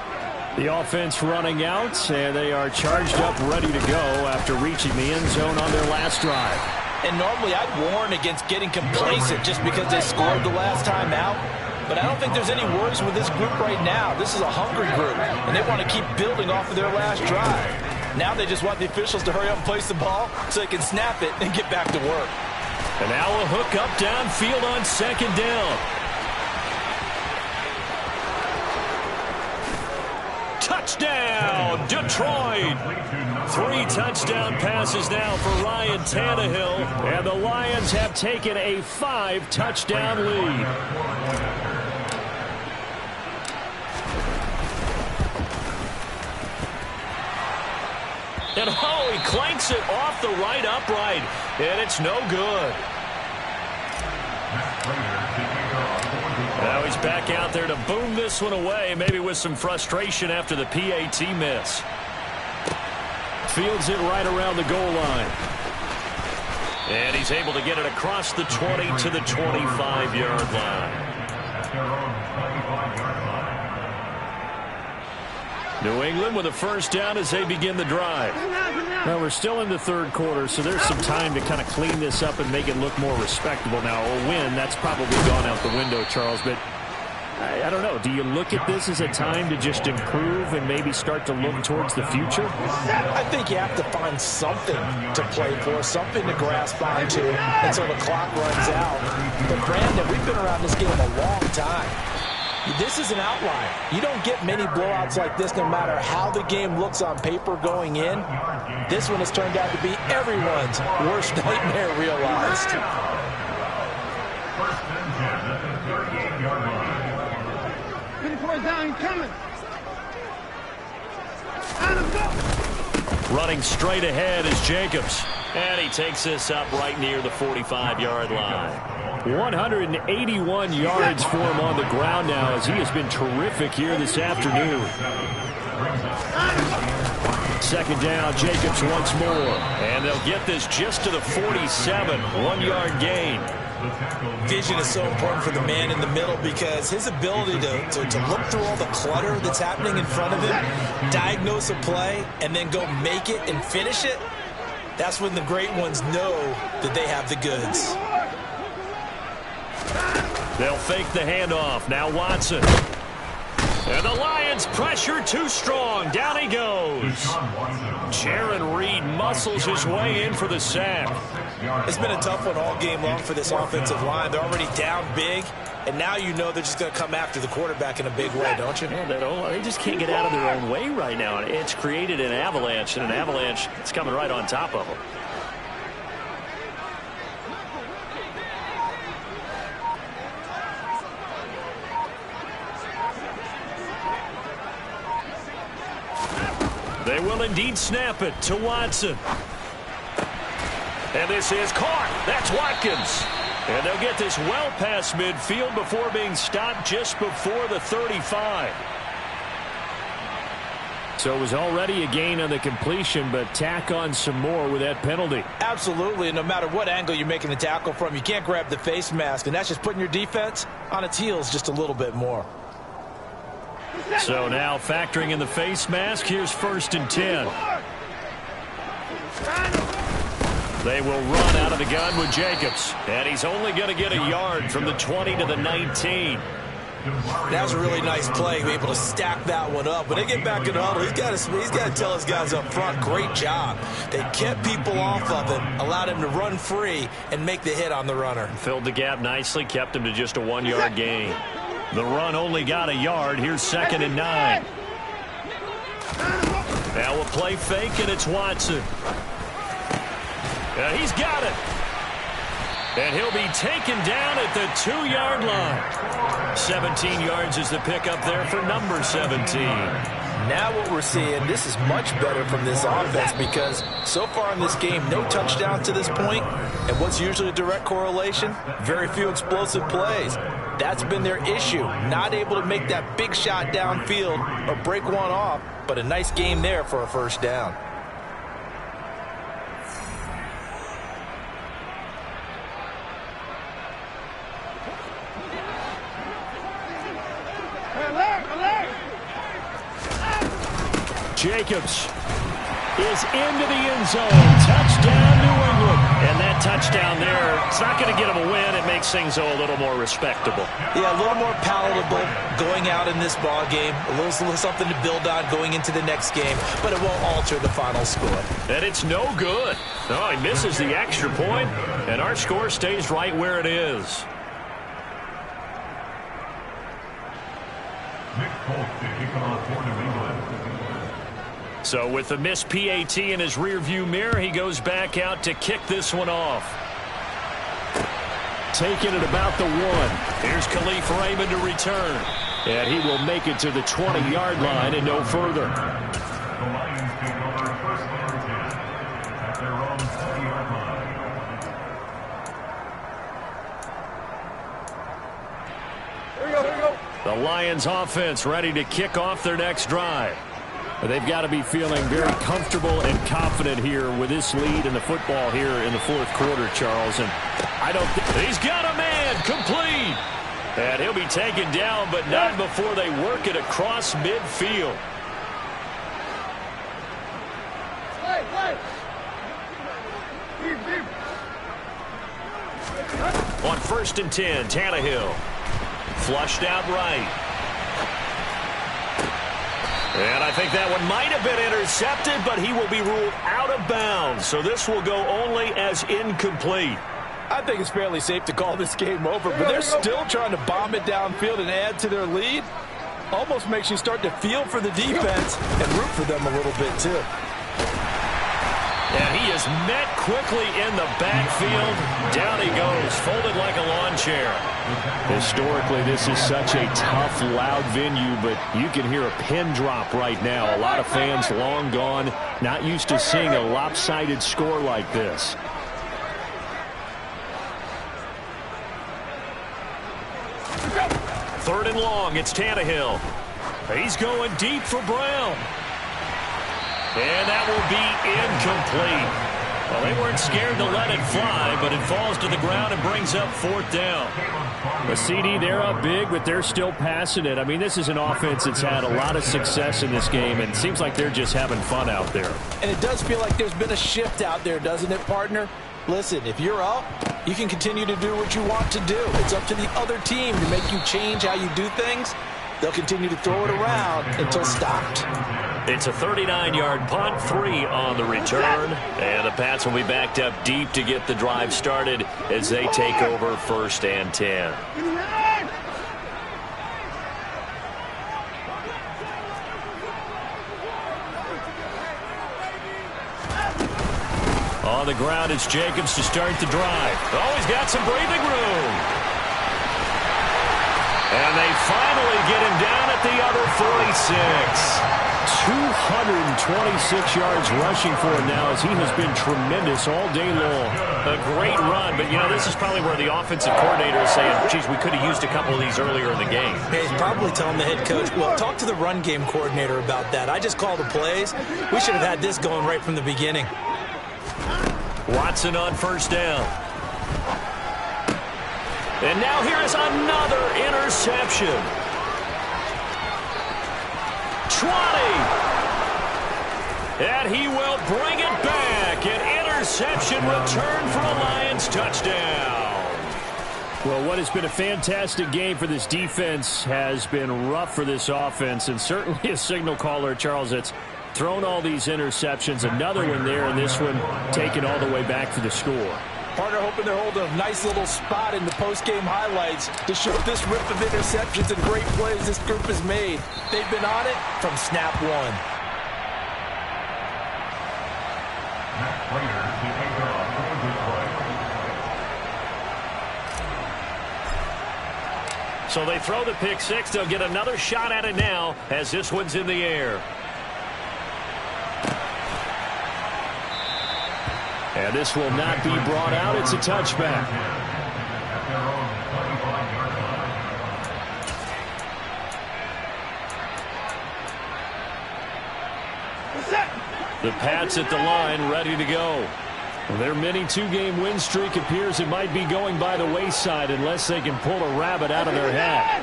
The offense running out, and they are charged up, ready to go after reaching the end zone on their last drive.
And normally I'd warn against getting complacent just because they scored the last time out. But I don't think there's any worries with this group right now. This is a hungry group, and they want to keep building off of their last drive. Now they just want the officials to hurry up and place the ball so they can snap it and get back to work.
And now a hook up downfield on second down. Touchdown, Detroit! 3 touchdown passes now for Ryan Tannehill, and the Lions have taken a 5-touchdown lead. And he clanks it off the right upright, and it's no good. Now he's back out there to boom this one away, maybe with some frustration after the PAT miss. Fields it right around the goal line. And he's able to get it across the 20 to the 25-yard line. New England with a first down as they begin the drive. Well, we're still in the third quarter, so there's some time to kind of clean this up and make it look more respectable. Now, a win, that's probably gone out the window, Charles, but I don't know. Do you look at this as a time to just improve and maybe start to look towards the future?
I think you have to find something to play for, something to grasp onto until the clock runs out. But, Brandon, we've been around this game a long time. This is an outlier. You don't get many blowouts like this no matter how the game looks on paper going in. This one has turned out to be everyone's worst nightmare realized.
First and 10 at the 38-yard line.
Down, coming.
Running straight ahead is Jacobs. And he takes this up right near the 45-yard line. 181 yards for him on the ground now as he has been terrific here this afternoon. Second down, Jacobs once more. And they'll get this just to the 47, 1-yard gain.
Vision is so important for the man in the middle because his ability to look through all the clutter that's happening in front of him, diagnose a play, and then go make it and finish it, that's when the great ones know that they have the goods.
They'll fake the handoff. Now Watson. And the Lions pressure too strong. Down he goes. Jaron Reed muscles his way in for the sack.
It's been a tough one all game long for this offensive line. They're already down big, and now you know they're just going to come after the quarterback in a big way, don't you?
Yeah, they just can't get out of their own way right now. It's created an avalanche, and an avalanche is coming right on top of them. They will indeed snap it to Watson. And this is caught. That's Watkins. And they'll get this well past midfield before being stopped just before the 35. So it was already a gain on the completion, but tack on some more with that penalty.
Absolutely. No matter what angle you're making the tackle from, you can't grab the face mask, and that's just putting your defense on its heels just a little bit more.
So now factoring in the face mask, here's 1st and 10. They will run out of the gun with Jacobs. And he's only going to get a yard from the 20 to the 19.
That was a really nice play, be able to stack that one up. When they get back in the huddle, he's got to tell his guys up front, great job. They kept people off of him, allowed him to run free and make the hit on the runner.
Filled the gap nicely, kept him to just a 1-yard gain. The run only got a yard. Here's 2nd and 9. Now a play fake, and it's Watson. He's got it. And he'll be taken down at the 2-yard line. 17 yards is the pickup there for number 17.
Now what we're seeing, this is much better from this offense because so far in this game, no touchdowns to this point, and what's usually a direct correlation? Very few explosive plays. That's been their issue, not able to make that big shot downfield or break one off, but a nice game there for a first down.
Jacobs is into the end zone. Touchdown, New England. And that touchdown there, it's not going to get them a win. It makes things, a little more respectable.
Yeah, a little more palatable going out in this ball game. A little something to build on going into the next game, but it won't alter the final score.
And it's no good. No, he misses the extra point, and our score stays right where it is.
Nick Folk to kick it off for New England.
So with the missed PAT in his rearview mirror, he goes back out to kick this one off. Taking it about the 1. Here's Khalif Raymond to return. And he will make it to the 20-yard line and no further.
The Lions take over first and 10 at their own 20-yard line.
Here we go.
The Lions offense ready to kick off their next drive. They've got to be feeling very comfortable and confident here with this lead in the football here in the fourth quarter, Charles. And I don't think he's got a man complete. And he'll be taken down, but not before they work it across midfield. On 1st and 10, Tannehill. Flushed out right. And I think that one might have been intercepted, but he will be ruled out of bounds. So this will go only as incomplete.
I think it's fairly safe to call this game over, but they're still trying to bomb it downfield and add to their lead. Almost makes you start to feel for the defense and root for them a little bit, too.
And he is met quickly in the backfield. Down he goes, folded like a lawn chair. Historically, this is such a tough, loud venue, but you can hear a pin drop right now. A lot of fans long gone, not used to seeing a lopsided score like this. Third and long, it's Tannehill. He's going deep for Brown. And that will be incomplete. Well, they weren't scared to let it fly, but it falls to the ground and brings up 4th down. The CD, they're up big, but they're still passing it. I mean, this is an offense that's had a lot of success in this game, and it seems like they're just having fun out there.
And it does feel like there's been a shift out there, doesn't it, partner? Listen, if you're up, you can continue to do what you want to do. It's up to the other team to make you change how you do things. They'll continue to throw it around until stopped.
It's a 39-yard punt, 3 on the return. And the Pats will be backed up deep to get the drive started as they take over 1st and 10. On the ground, it's Jacobs to start the drive. Oh, he's got some breathing room. And they finally get him down at the other 46. 226 yards rushing for him now as he has been tremendous all day long. A great run, but, this is probably where the offensive coordinator is saying, geez, we could have used a couple of these earlier in the game.
He's probably telling the head coach, well, talk to the run game coordinator about that. I just call the plays. We should have had this going right from the beginning.
Watson on 1st down. And now here is another interception. 20. And he will bring it back. An interception return for a Lions touchdown. Well, what has been a fantastic game for this defense has been rough for this offense, and certainly a signal caller, Charles, that's thrown all these interceptions. Another one there, and this one taken all the way back for the score.
Partner hoping they're holding a nice little spot in the post-game highlights to show this rip of interceptions and great plays this group has made. They've been on it from snap one.
Matt Prater to take off for the play.
So they throw the pick six. They'll get another shot at it now as this one's in the air. And this will not be brought out. It's a touchback. The Pats at the line, ready to go. Their mini two-game win streak appears it might be going by the wayside unless they can pull a rabbit out of their hat.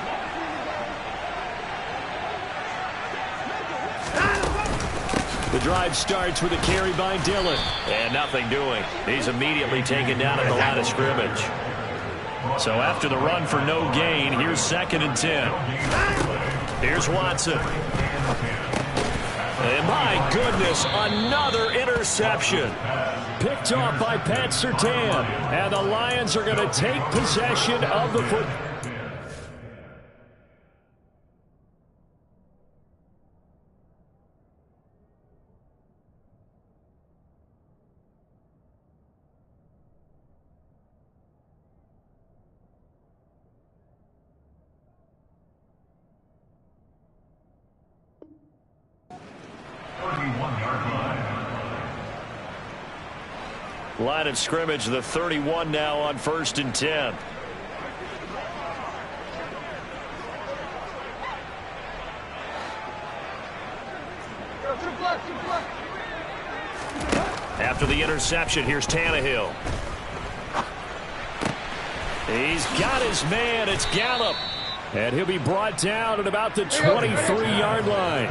The drive starts with a carry by Dillon. And nothing doing. He's immediately taken down at the line of scrimmage. So after the run for no gain, here's 2nd and 10. Here's Watson. And my goodness, another interception. Picked off by Pat Surtain. And the Lions are going to take possession of the football. Line of scrimmage, the 31 now on 1st and 10. After the interception, here's Tannehill. He's got his man. It's Gallup. And he'll be brought down at about the 23-yard line.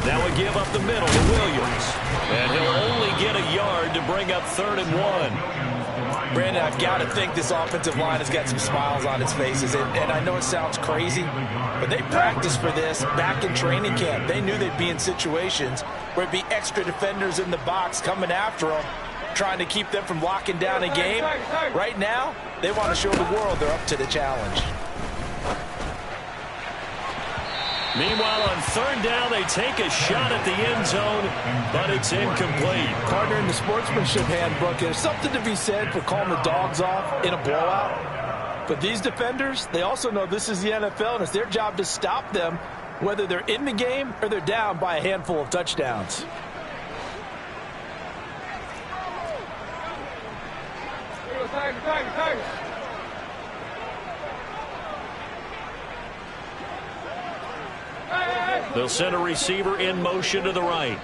Now a give up the middle to Williams. And he'll only get a yard to bring up 3rd and 1.
Brandon, I've got to think this offensive line has got some smiles on its faces. And I know it sounds crazy, but they practiced for this back in training camp. They knew they'd be in situations where it'd be extra defenders in the box coming after them, trying to keep them from locking down a game. Right now, they want to show the world they're up to the challenge.
Meanwhile, on 3rd down, they take a shot at the end zone, but it's incomplete.
Partner, in the sportsmanship handbook, there's something to be said for calling the dogs off in a blowout. But these defenders, they also know this is the NFL, and it's their job to stop them, whether they're in the game or they're down by a handful of touchdowns.
They'll send a receiver in motion to the right.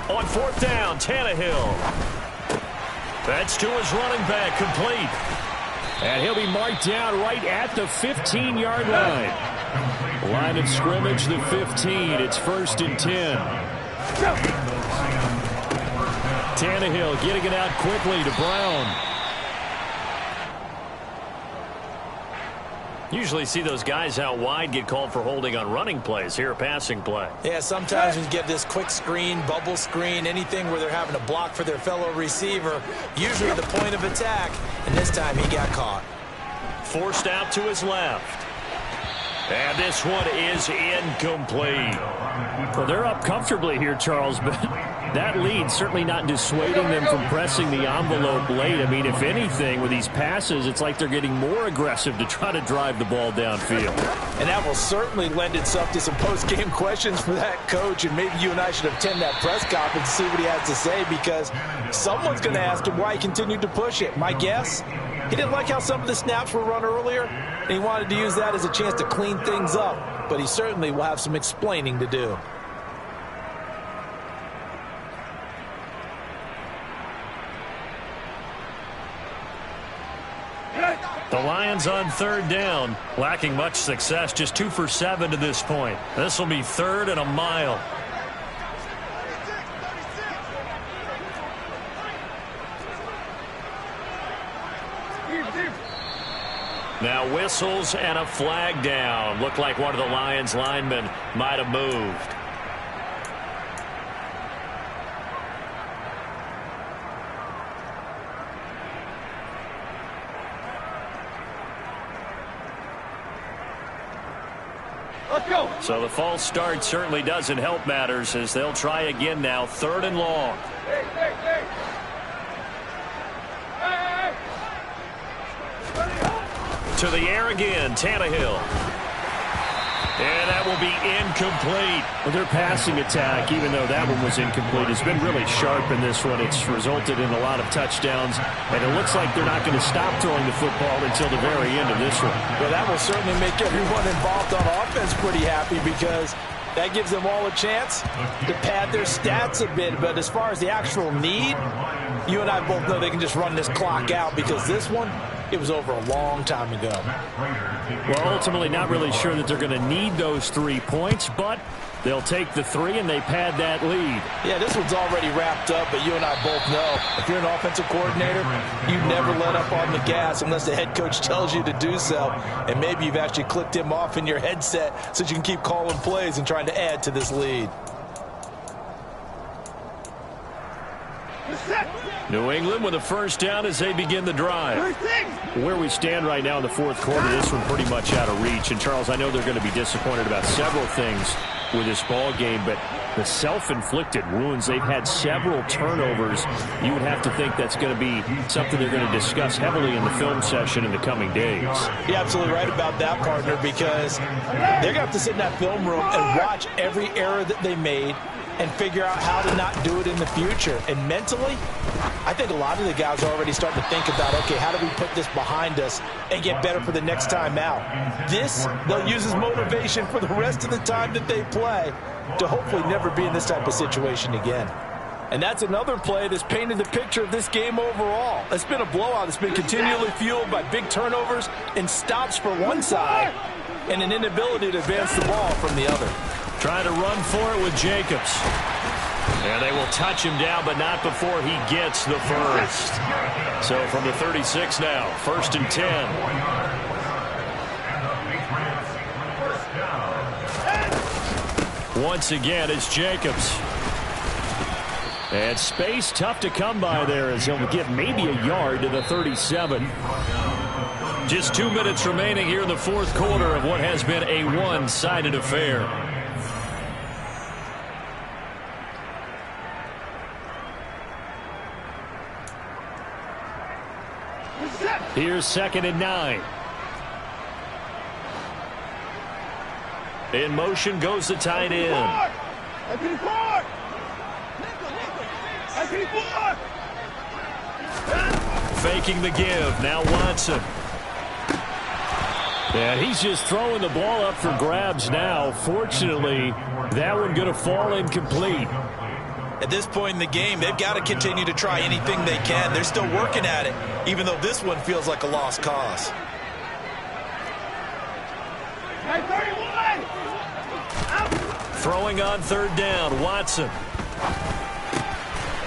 On 4th down, Tannehill. That's to his running back, complete. And he'll be marked down right at the 15-yard line. Line of scrimmage, the 15. It's 1st and 10. Tannehill getting it out quickly to Brown. Usually see those guys out wide get called for holding on running plays. Here, a passing play.
Yeah, sometimes when you get this quick screen, bubble screen, anything where they're having to block for their fellow receiver, usually the point of attack, and this time he got caught.
Forced out to his left. And this one is incomplete. Well, they're up comfortably here, Charles, but that lead certainly not dissuading them from pressing the envelope late. I mean, if anything, with these passes, it's like they're getting more aggressive to try to drive the ball downfield.
And that will certainly lend itself to some post-game questions for that coach, and maybe you and I should attend that press conference to see what he has to say, because someone's going to ask him why he continued to push it. My guess, he didn't like how some of the snaps were run earlier, and he wanted to use that as a chance to clean things up, but he certainly will have some explaining to do.
The Lions on 3rd down, lacking much success, just 2 for 7 to this point. This will be 3rd and a mile. Now whistles and a flag down. Looked like one of the Lions linemen might have moved. So the false start certainly doesn't help matters as they'll try again now. 3rd and long. To the air again, Tannehill. And that will be incomplete.
Well, their passing attack, even though that one was incomplete, has been really sharp in this one. It's resulted in a lot of touchdowns, and it looks like they're not going to stop throwing the football until the very end of this one.
Well, that will certainly make everyone involved on offense pretty happy because that gives them all a chance to pad their stats a bit. But as far as the actual need, you and I both know they can just run this clock out because this one, it was over a long time ago.
Well, ultimately not really sure that they're going to need those 3 points, but they'll take the 3 and they pad that lead.
Yeah, this one's already wrapped up, but you and I both know if you're an offensive coordinator, you never let up on the gas unless the head coach tells you to do so. And maybe you've actually clicked him off in your headset so you can keep calling plays and trying to add to this lead.
New England with a first down as they begin the drive.
Where we stand right now in the 4th quarter, this one pretty much out of reach. And, Charles, I know they're going to be disappointed about several things with this ball game, but the self-inflicted wounds, they've had several turnovers. You would have to think that's going to be something they're going to discuss heavily in the film session in the coming days.
You're absolutely right about that, partner, because they're going to have to sit in that film room and watch every error that they made and figure out how to not do it in the future. And mentally, I think a lot of the guys are already starting to think about, okay, how do we put this behind us and get better for the next time out? This, they'll use as motivation for the rest of the time that they play to hopefully never be in this type of situation again. And that's another play that's painted the picture of this game overall. It's been a blowout. It's been continually fueled by big turnovers and stops for one side and an inability to advance the ball from the other.
Trying to run for it with Jacobs. And they will touch him down, but not before he gets the first. So from the 36 now, 1st and 10. Once again, it's Jacobs. And space tough to come by there as he'll get maybe a yard to the 37. Just 2 minutes remaining here in the 4th quarter of what has been a one-sided affair. Here's 2nd and 9. In motion goes the tight end. Faking the give. Now Watson. And he's just throwing the ball up for grabs now. Fortunately, that one going to fall incomplete.
At this point in the game, they've got to continue to try anything they can. They're still working at it, even though this one feels like a lost cause.
Throwing on 3rd down, Watson.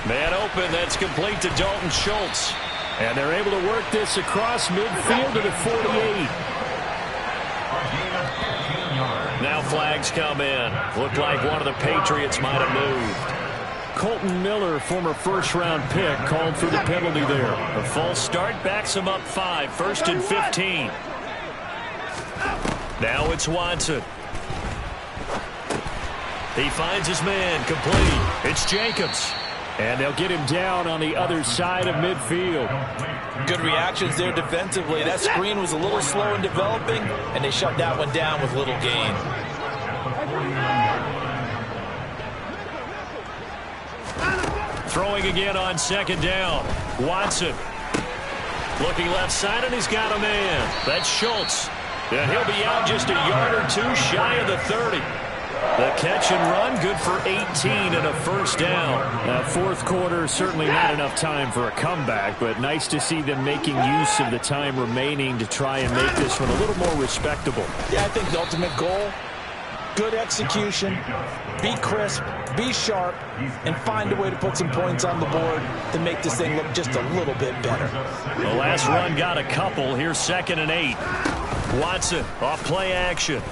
Man open, that's complete to Dalton Schultz. And they're able to work this across midfield to the 48. Now flags come in. Looked like one of the Patriots might have moved.
Colton Miller, former first-round pick, called for the penalty there.
A false start backs him up 5, 1st and 15. Now it's Watson. He finds his man, complete. It's Jacobs.
And they'll get him down on the other side of midfield.
Good reactions there defensively. That screen was a little slow in developing, and they shut that one down with little gain.
Throwing again on 2nd down. Watson. Looking left side, and he's got a man. That's Schultz. And he'll be out just a yard or 2 shy of the 30. The catch and run, good for 18 and a first down.
That 4th quarter, certainly not enough time for a comeback, but nice to see them making use of the time remaining to try and make this one a little more respectable.
Yeah, I think the ultimate goal, good execution, be crisp, be sharp, and find a way to put some points on the board to make this thing look just a little bit better.
The last run got a couple. Here's 2nd and 8. Watson off play action.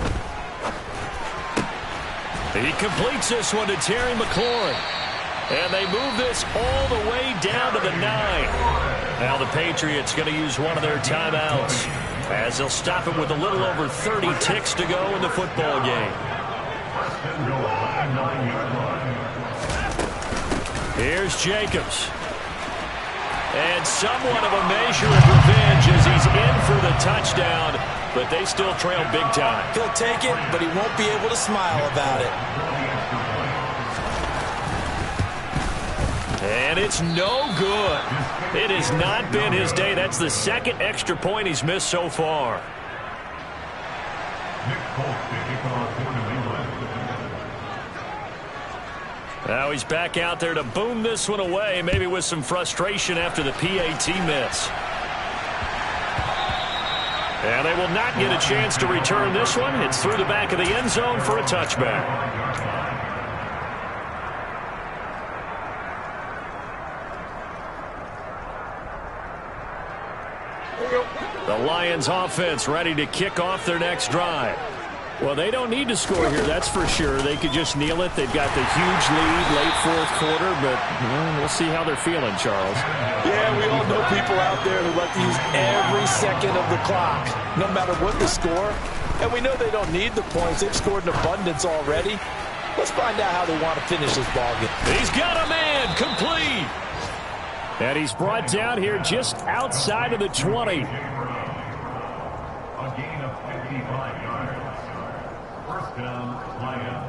He completes this one to Terry McLaurin. And they move this all the way down to the 9. Now the Patriots going to use one of their timeouts. as they'll stop it with a little over 30 ticks to go in the football game. Here's Jacobs. And somewhat of a measure of revenge as he's in for the touchdown, but they still trail big time.
He'll take it, but he won't be able to smile about it.
And it's no good. It has not been his day. That's the second extra point he's missed so far. Now he's back out there to boom this one away, maybe with some frustration after the PAT miss. And they will not get a chance to return this one. It's through the back of the end zone for a touchback. The Lions offense ready to kick off their next drive. Well, they don't need to score here, that's for sure. They could just kneel it. They've got the huge lead late fourth quarter, but we'll see how they're feeling, Charles.
Yeah, we all know people out there who like to use every second of the clock, no matter what the score. And we know they don't need the points. They've scored in abundance already. Let's find out how they want to finish this ballgame.
He's got a man, complete. And he's brought down here just outside of the 20.
A gain of 55 yards. First down, Lions.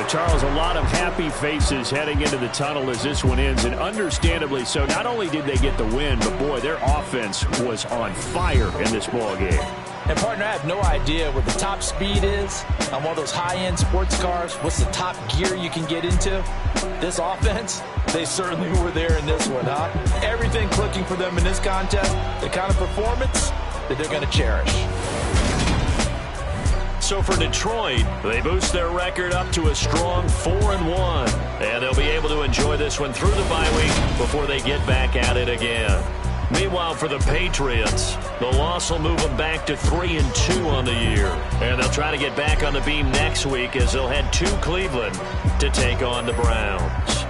Charles, a lot of happy faces heading into the tunnel as this one ends, and understandably so. Not only did they get the win, but boy, their offense was on fire in this ball game.
And, partner, I have no idea what the top speed is on one of those high-end sports cars. What's the top gear you can get into? This offense, they certainly were there in this one, huh? Everything clicking for them in this contest, the kind of performance that they're going to cherish.
So for Detroit, they boost their record up to a strong 4-1. And they'll be able to enjoy this one through the bye week before they get back at it again. Meanwhile, for the Patriots, the loss will move them back to 3-2 on the year. And they'll try to get back on the beam next week as they'll head to Cleveland to take on the Browns.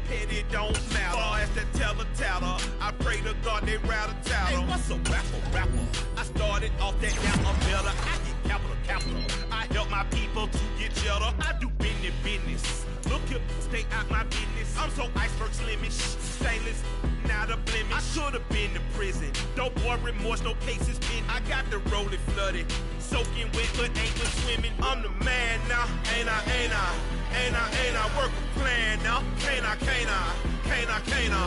Petty don't matter. Far as the teller, I pray to God they rattle tattle. Hey, what's a rapper? I started off that down I'm better. I get capital. I help my people to get cheddar. I do business. Look here, stay out my business. I'm so iceberg slimish, stainless, not a blemish. I should have been to prison. Don't boy remorse, no cases pinned. I got the rolling flooded, soaking wet, but ain't been swimming. I'm the man now, ain't I? Work a plan now, can't I?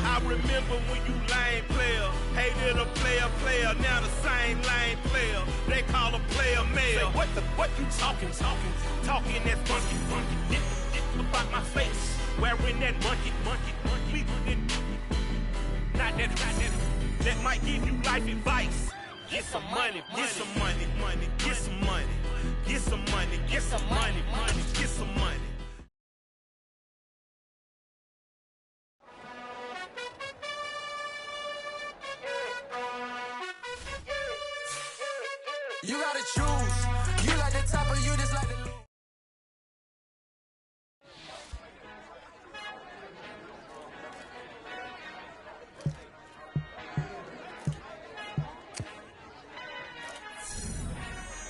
I remember when you lame player, hated a player, now the same lame player. They call a player mayor. What you talking? Talking that funky, about my face, wearing that monkey. Not that, that might give you life advice. Get some money.
You gotta choose. You like the top or you just like the low.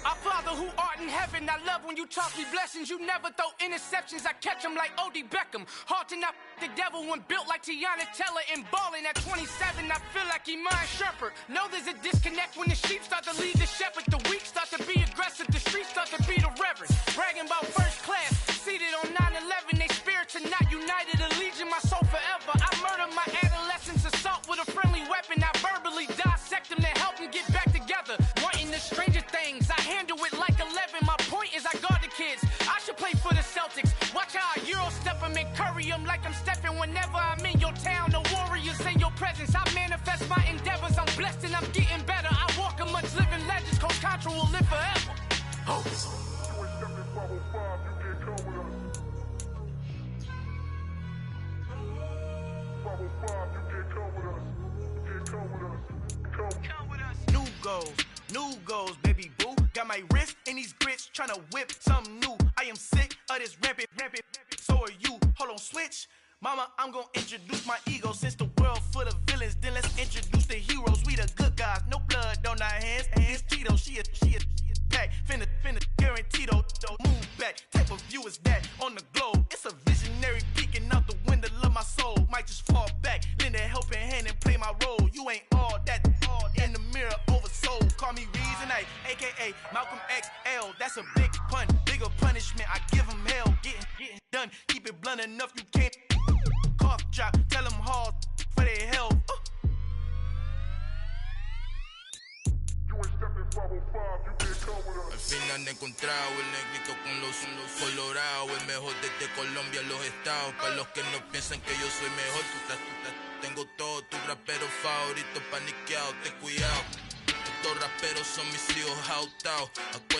Our Father who art in heaven, I love when you toss me blessings. You never throw interceptions, I catch them like O.D. Beckham. Hard to knock the devil when built like Tiana Teller and balling at 27. I feel like Iman Shumpert. Know there's a disconnect when the sheep start to lead the shepherd. The weak start to be aggressive, the streets start to be the reverend. Bragging about first class, seated on 9/11. They spirits are not united, a legion, my soul forever. I murder my adolescence, assault with a friendly weapon. I verbally dissect them to help them get back together. Wanting the stranger things, I handle it like 11. My point is I guard the kids. I should play for the Celtics. Watch how I Euro step them and curry them like I'm stepping. Whenever I'm in your town, the Warriors in your presence. I New goals, baby boo. Got my wrist in these grits, tryna whip something new. I am sick of this rampant. So are you. Hold on, switch. Mama, I'm gonna introduce my ego. Since the world full of villains, then let's introduce the heroes. We the good guys, no blood on our hands. It's Tito, she is pack. Finna, guaranteed though. Move back, type of view is that on the globe. It's a visionary peeking out the window of my soul. Might just fall back, lend a helping hand and play my role. You ain't all that in the mirror oversold. Call me Reason A, aka Malcolm XL. That's a big pun, bigger punishment. I give him hell, getting done. Keep it blunt enough, you can't cough drop. Tell them hard for their health.
Al fin han encontrado el negrito con los colorados, el mejor desde Colombia, los estados. Para los que no piensan que yo soy mejor, tengo todo, tu rapero favorito paniqueado, ten cuidado. Estos raperos son mis hijos jautados.